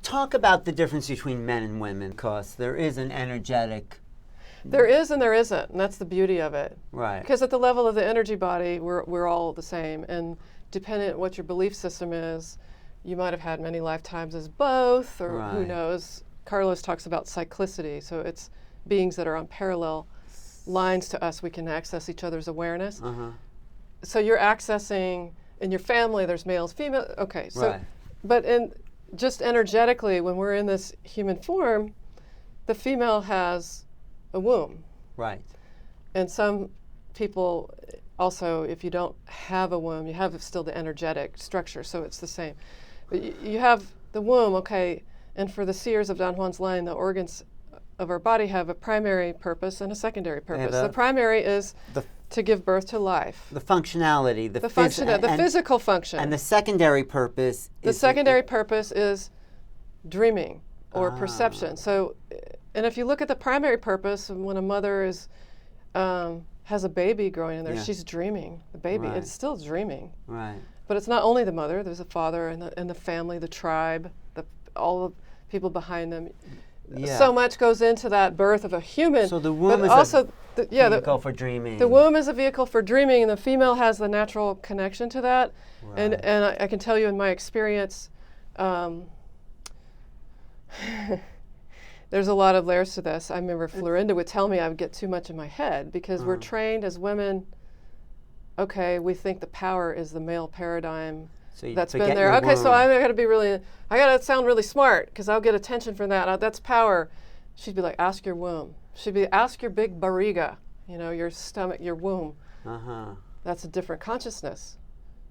Talk about the difference between men and women, because there is an energetic. There is and there isn't, and that's the beauty of it. Right. Because at the level of the energy body, we're all the same, and depending on what your belief system is, you might have had many lifetimes as both, or who Right. knows. Carlos talks about cyclicity, so it's beings that are on parallel lines to us. We can access each other's awareness. Uh-huh. So you're accessing, in your family, there's males, females, okay. So, Right. but just energetically, when we're in this human form, the female has a womb. Right. And some people also, if you don't have a womb, you have still the energetic structure, so it's the same. But you have the womb, okay, and for the seers of Don Juan's line, the organs of our body have a primary purpose and a secondary purpose. The primary is to give birth to life. The functionality, the physical function. And the secondary purpose is dreaming or perception. So, and if you look at the primary purpose, when a mother has a baby growing in there, she's dreaming. The baby, it's still dreaming. Right. But it's not only the mother. There's a father and the family, the tribe, all the people behind them. Yeah. So much goes into that birth of a human. So the womb is also a vehicle for dreaming. The womb is a vehicle for dreaming, and the female has the natural connection to that. Right. And I can tell you in my experience, there's a lot of layers to this. I remember Florinda would tell me I would get too much in my head because we're trained as women. Okay, we think the power is the male paradigm. So that's been there. Okay, so I got to sound really smart because I'll get attention from that. That's power. She'd be like, ask your womb. She'd be, ask your big barriga, your stomach, your womb. Uh-huh. That's a different consciousness.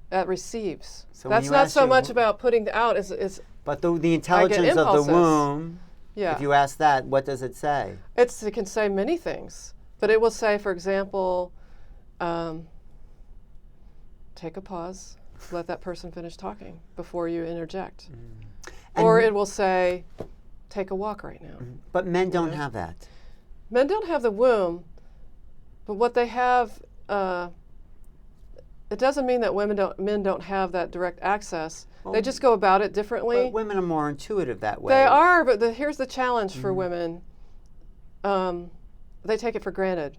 That receives. So that's not so much about putting out. But the intelligence of the womb, if you ask that, what does it say? It can say many things. But it will say, for example, take a pause. Let that person finish talking before you interject. Or it will say, take a walk right now. But men don't have that. Men don't have the womb, but what they have, it doesn't mean that men don't have that direct access. They just go about it differently. But women are more intuitive that way. They are, but here's the challenge for women. They take it for granted.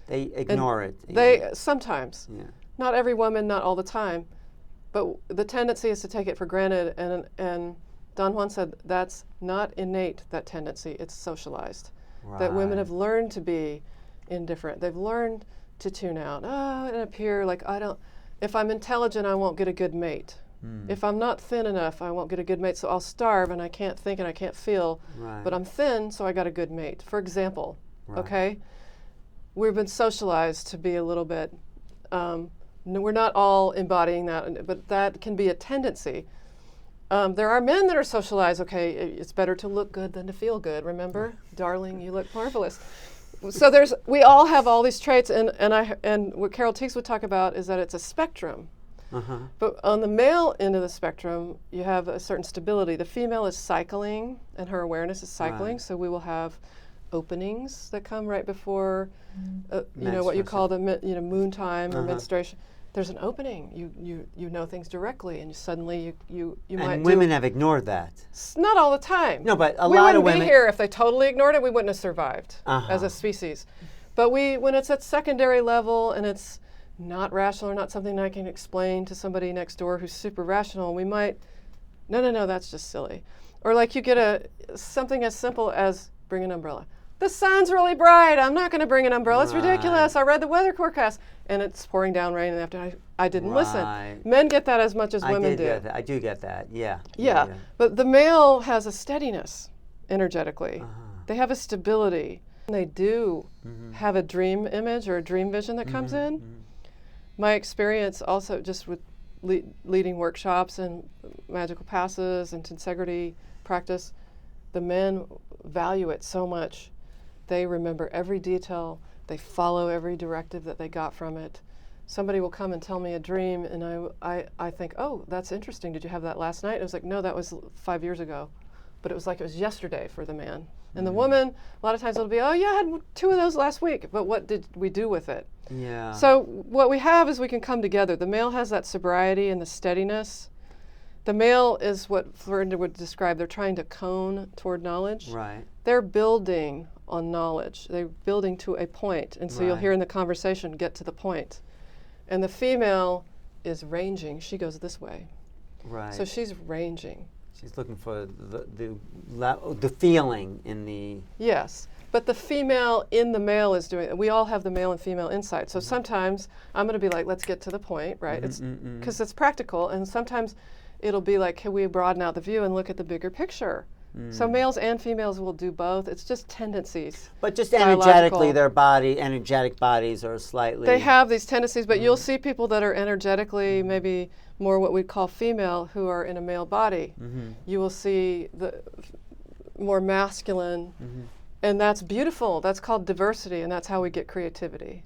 They ignore it. They sometimes. Yeah. Not every woman, not all the time. But the tendency is to take it for granted, and Don Juan said that's not innate, that tendency, it's socialized. Right. That women have learned to be indifferent. They've learned to tune out. And appear like if I'm intelligent, I won't get a good mate. If I'm not thin enough, I won't get a good mate, so I'll starve and I can't think and I can't feel. Right. But I'm thin, so I got a good mate, for example. Right. Okay? We've been socialized to be a little bit... we're not all embodying that, but that can be a tendency. There are men that are socialized. Okay, it's better to look good than to feel good. Remember, darling, you look marvelous. So we all have all these traits, and what Carol Teagues would talk about is that it's a spectrum. Uh-huh. But on the male end of the spectrum, you have a certain stability. The female is cycling, and her awareness is cycling. Right. So we will have openings that come right before, what you call the moon time or menstruation. There's an opening. You know things directly, and suddenly you might. And women have ignored that. Not all the time. No, but a lot of women. We wouldn't be here if they totally ignored it. We wouldn't have survived as a species. But when it's at secondary level and it's not rational or not something I can explain to somebody next door who's super rational, we might. No, that's just silly. Or like you get something as simple as bring an umbrella. The sun's really bright. I'm not going to bring an umbrella. It's ridiculous. I read the weather forecast, and it's pouring down rain. And after I didn't listen. Men get that as much as women do. I do get that. Yeah. Yeah. But the male has a steadiness energetically. They have a stability. They do have a dream image or a dream vision that comes in. My experience also just with leading workshops and magical passes and tensegrity practice, the men value it so much. They remember every detail. They follow every directive that they got from it. Somebody will come and tell me a dream, and I think, oh, that's interesting. Did you have that last night? And it was like, no, that was 5 years ago. But it was like it was yesterday for the man. And the woman, a lot of times it'll be, oh, yeah, I had 2 of those last week. But what did we do with it? Yeah. So what we have is we can come together. The male has that sobriety and the steadiness. The male is what Florida would describe, they're trying to cone toward knowledge. Right. They're building on knowledge. They're building to a point. And so you'll hear in the conversation, get to the point. And the female is ranging. She goes this way. Right. So she's ranging. She's looking for the feeling in the... Yes. But the female in the male is doing it. We all have the male and female insight. So sometimes I'm going to be like, let's get to the point, right? It's because it's practical. And sometimes it'll be like, can we broaden out the view and look at the bigger picture? So males and females will do both. It's just tendencies. But just energetically, their energetic bodies are slightly... They have these tendencies, but you'll see people that are energetically maybe more what we'd call female who are in a male body. You will see the more masculine, and that's beautiful. That's called diversity, and that's how we get creativity.